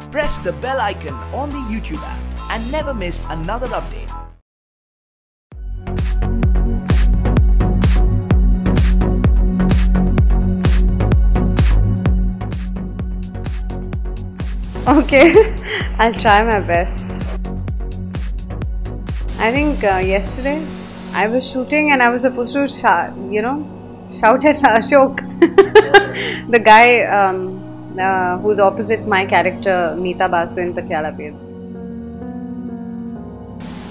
Press the bell icon on the YouTube app and never miss another update. Okay, I'll try my best. I think yesterday I was shooting and I was supposed to shout at Ashok, the guy who's opposite my character Meeta Basu in Patiala Babes.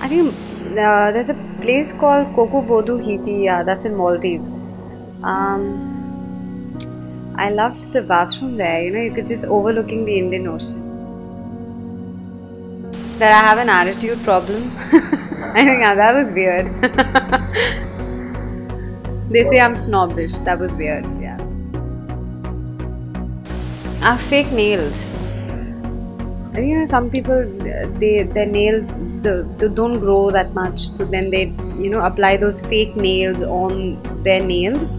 I think there's a place called Coco Bodu Hiti, that's in Maldives. I loved the bathroom there, you could just overlooking the Indian Ocean. That I have an attitude problem. I think that was weird. They say I'm snobbish. That was weird, yeah. I have fake nails. I think some people, their nails don't grow that much, so then they apply those fake nails on their nails,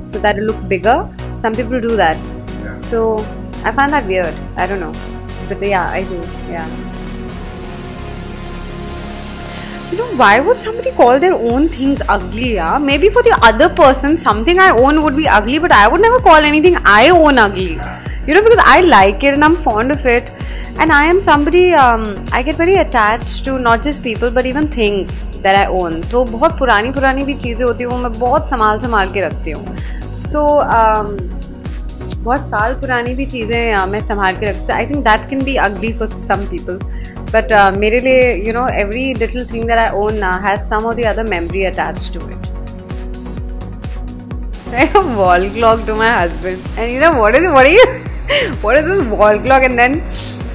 so that it looks bigger. Some people do that. Yeah. So I find that weird. I don't know, but yeah, I do. Yeah. Why would somebody call their own things ugly? Yeah? Maybe for the other person, something I own would be ugly, but I would never call anything I own ugly. Because I like it and I'm fond of it. And I am somebody, I get very attached to not just people but even things that I own. तो बहुत पुरानी भी चीज़ें होती हैं वो मैं बहुत संभाल के रखती हूँ. So बहुत साल पुरानी भी चीज़ें मैं संभाल के रखती हूँ. I think that can be ugly for some people. But मेरे लिए, every little thing that I own has some or the other memory attached to it. I have wall clock to my husband, and what is this wall clock? And then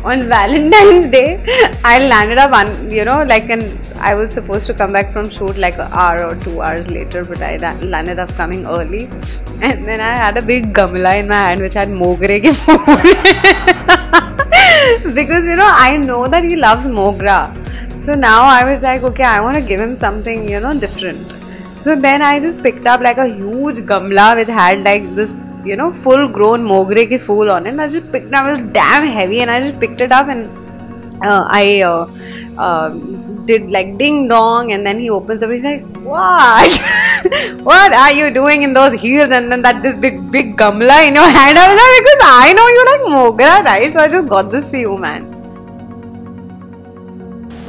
on Valentine's Day, I landed up I was supposed to come back from shoot like an hour or 2 hours later, but I landed up coming early, and then I had a big gamla in my hand which had Mogre ke phool. Because I know that he loves Mogra, so now I was like, okay, I want to give him something different. So then I just picked up like a huge gamla which had like this full grown Mogre ke phool on it, and I just picked it up. It was damn heavy, and I just picked it up, and I did like ding dong, and then he opens up and he's like, what? What are you doing in those heels and then this big gamla in your hand? I was like, because I know you like Mogra, right? So I just got this for you, man.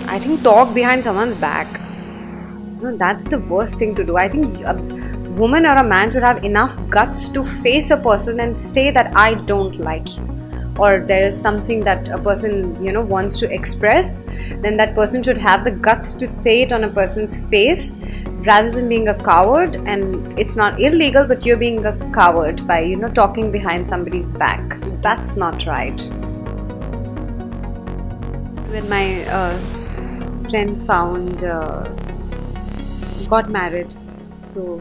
I think talk behind someone's back, that's the worst thing to do. I think a woman or a man should have enough guts to face a person and say that I don't like you, or there is something that a person wants to express. Then that person should have the guts to say it on a person's face, rather than being a coward. And it's not illegal, but you're being a coward by talking behind somebody's back. That's not right. When my friend got married, so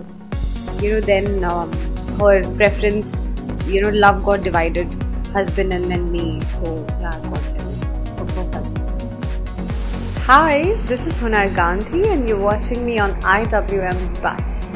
then her preference, love got divided, husband and then me. So yeah, I got jealous of her husband. Hi, this is Hunar Gandhi and you're watching me on IWM Bus.